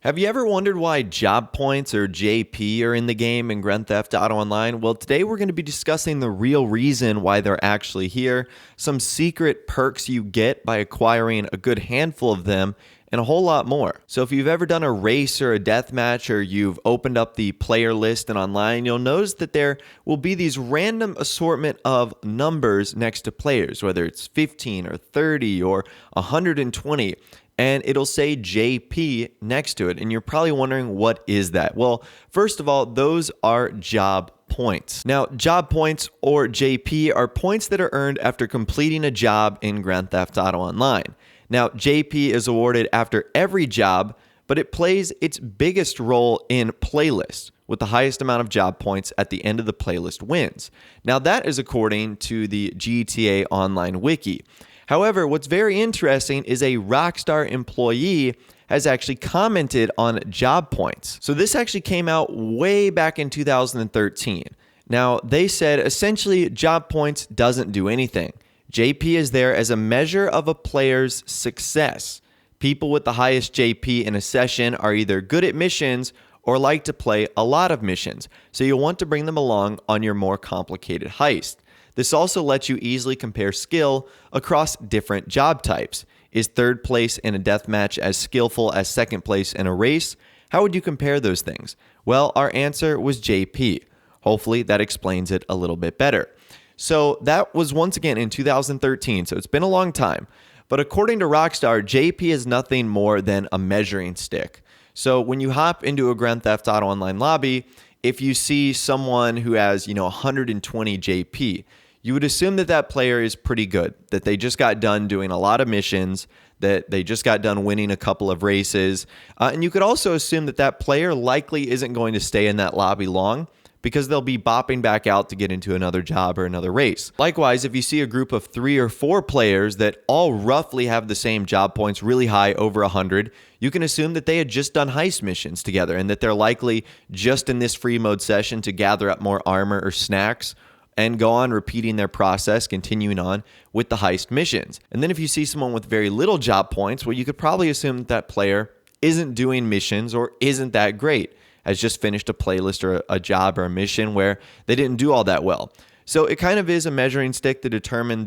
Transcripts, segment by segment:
Have you ever wondered why job points or JP are in the game in Grand Theft Auto Online? Well, today we're going to be discussing the real reason why they're actually here, some secret perks you get by acquiring a good handful of them, and a whole lot more. So if you've ever done a race or a death match, or you've opened up the player list and online, you'll notice that there will be these random assortment of numbers next to players, whether it's 15 or 30 or 120. And it'll say JP next to it. And you're probably wondering, what is that? Well, first of all, those are job points. Now, job points or JP are points that are earned after completing a job in Grand Theft Auto Online. Now, JP is awarded after every job, but it plays its biggest role in playlists, with the highest amount of job points at the end of the playlist wins. Now, that is according to the GTA Online Wiki. However, what's very interesting is a Rockstar employee has actually commented on job points. So this actually came out way back in 2013. Now, they said essentially job points doesn't do anything. JP is there as a measure of a player's success. People with the highest JP in a session are either good at missions or like to play a lot of missions, so you'll want to bring them along on your more complicated heist. This also lets you easily compare skill across different job types. Is third place in a deathmatch as skillful as second place in a race? How would you compare those things? Well, our answer was JP. Hopefully that explains it a little bit better. So that was once again in 2013, so it's been a long time. But according to Rockstar, JP is nothing more than a measuring stick. So when you hop into a Grand Theft Auto Online lobby, if you see someone who has, 120 JP, you would assume that that player is pretty good, that they just got done doing a lot of missions, that they just got done winning a couple of races. And you could also assume that that player likely isn't going to stay in that lobby long, because they'll be bopping back out to get into another job or another race. Likewise, if you see a group of 3 or 4 players that all roughly have the same job points, really high, over 100, you can assume that they had just done heist missions together and that they're likely just in this free mode session to gather up more armor or snacks and go on repeating their process, continuing on with the heist missions. And then if you see someone with very little job points, well, you could probably assume that that player isn't doing missions or isn't that great, has just finished a playlist or a job or a mission where they didn't do all that well. So it kind of is a measuring stick to determine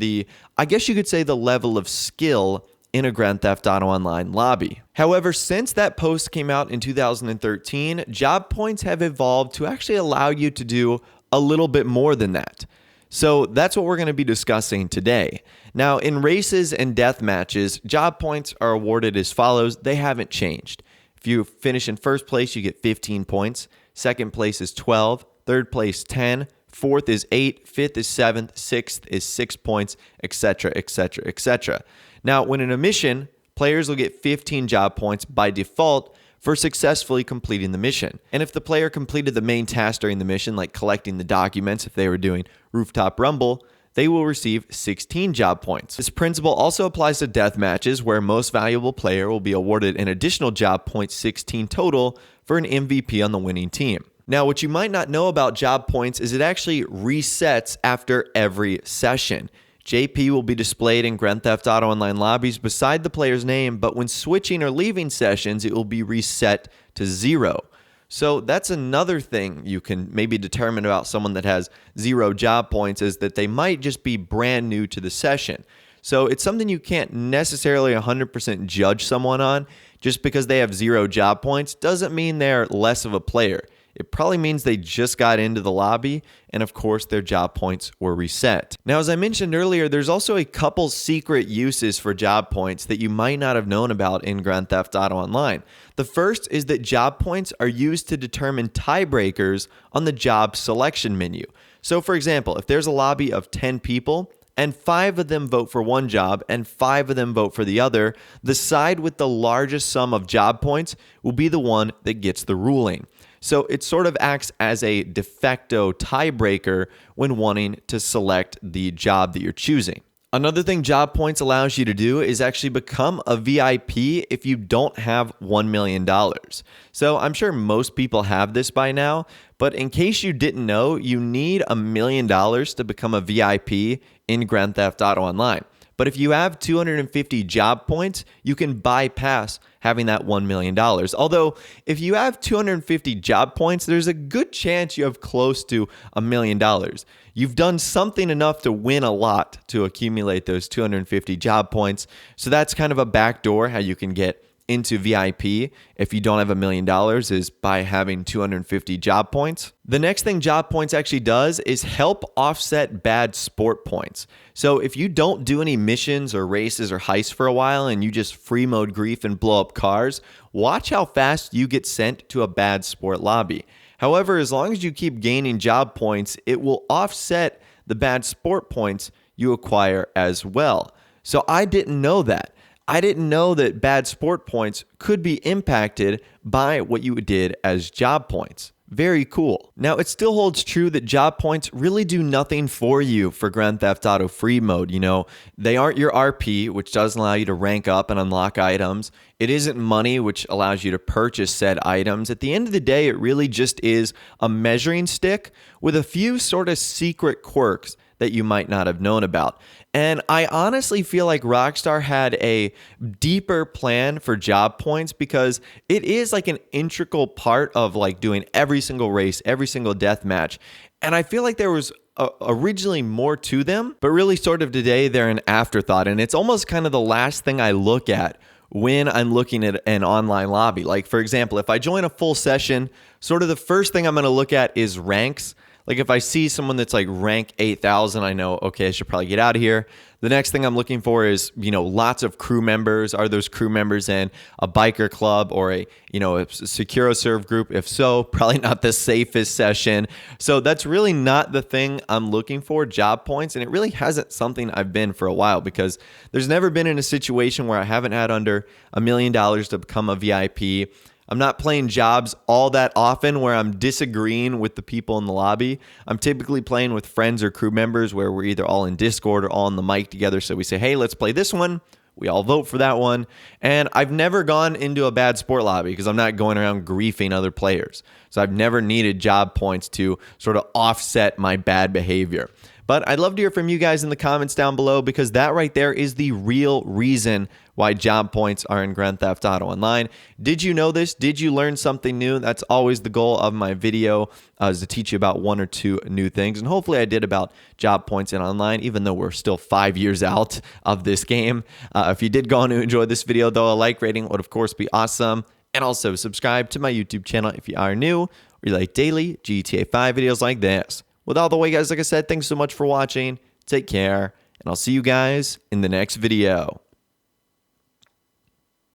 I guess you could say, the level of skill in a Grand Theft Auto Online lobby. However, since that post came out in 2013, job points have evolved to actually allow you to do a little bit more than that. So that's what we're going to be discussing today. Now, in races and death matches, job points are awarded as follows. They haven't changed. If you finish in first place, you get 15 points. Second place is 12. Third place, 10. Fourth is 8. Fifth is 7. Sixth is 6 points, etc., etc., etc. Now, when in a mission, players will get 15 job points by default for successfully completing the mission. And if the player completed the main task during the mission, like collecting the documents if they were doing Rooftop Rumble, they will receive 16 job points. This principle also applies to death matches, where most valuable player will be awarded an additional job point, 16 total, for an MVP on the winning team. Now, what you might not know about job points is it actually resets after every session. JP will be displayed in Grand Theft Auto Online lobbies beside the player's name, but when switching or leaving sessions, it will be reset to 0. So that's another thing you can maybe determine about someone that has 0 job points, is that they might just be brand new to the session. So it's something you can't necessarily 100% judge someone on. Just because they have 0 job points doesn't mean they're less of a player. It probably means they just got into the lobby, and of course their job points were reset. Now, as I mentioned earlier, there's also a couple secret uses for job points that you might not have known about in Grand Theft Auto Online. The first is that job points are used to determine tiebreakers on the job selection menu. So for example, if there's a lobby of 10 people, and 5 of them vote for one job and 5 of them vote for the other, the side with the largest sum of job points will be the one that gets the ruling. So it sort of acts as a de facto tiebreaker when wanting to select the job that you're choosing. Another thing job points allows you to do is actually become a VIP if you don't have $1 million. So I'm sure most people have this by now, but in case you didn't know, you need $1 million to become a VIP in Grand Theft Auto Online. But if you have 250 job points, you can bypass having that $1 million. Although, if you have 250 job points, there's a good chance you have close to $1 million. You've done something enough to win a lot to accumulate those 250 job points. So that's kind of a backdoor how you can get into VIP if you don't have $1 million is by having 250 job points. The next thing job points actually does is help offset bad sport points. So if you don't do any missions or races or heists for a while and you just free mode grief and blow up cars, watch how fast you get sent to a bad sport lobby. However, as long as you keep gaining job points, it will offset the bad sport points you acquire as well. So I didn't know that. I didn't know that bad sport points could be impacted by what you did as job points. Very cool. Now, it still holds true that job points really do nothing for you for Grand Theft Auto free mode. You know, they aren't your RP, which doesn't allow you to rank up and unlock items. It isn't money, which allows you to purchase said items. At the end of the day, it really just is a measuring stick with a few sort of secret quirks that you might not have known about. And I honestly feel like Rockstar had a deeper plan for job points because it is like an integral part of like doing every single race, every single death match. And I feel like there was originally more to them, but really sort of today they're an afterthought. And it's almost kind of the last thing I look at when I'm looking at an online lobby. Like, for example, if I join a full session, sort of the first thing I'm going to look at is ranks. Like if I see someone that's like rank 8,000, I know, okay, I should probably get out of here. The next thing I'm looking for is, lots of crew members. Are those crew members in a biker club or a Securo Serve group? If so, probably not the safest session. So that's really not the thing I'm looking for, job points. And it really hasn't something I've been for a while because there's never been in a situation where I haven't had under $1 million to become a VIP. I'm not playing jobs all that often where I'm disagreeing with the people in the lobby. I'm typically playing with friends or crew members where we're either all in Discord or all on the mic together. So we say, hey, let's play this one. We all vote for that one. And I've never gone into a bad sport lobby because I'm not going around griefing other players. So I've never needed job points to sort of offset my bad behavior. But I'd love to hear from you guys in the comments down below because that right there is the real reason why job points are in Grand Theft Auto Online. Did you know this? Did you learn something new? That's always the goal of my video, is to teach you about one or two new things. And hopefully I did about job points in online, even though we're still 5 years out of this game. If you did go on to enjoy this video, though, a like rating would, of course, be awesome. And also subscribe to my YouTube channel if you are new or you like daily GTA 5 videos like this. With all the way, guys, like I said, thanks so much for watching. Take care, and I'll see you guys in the next video.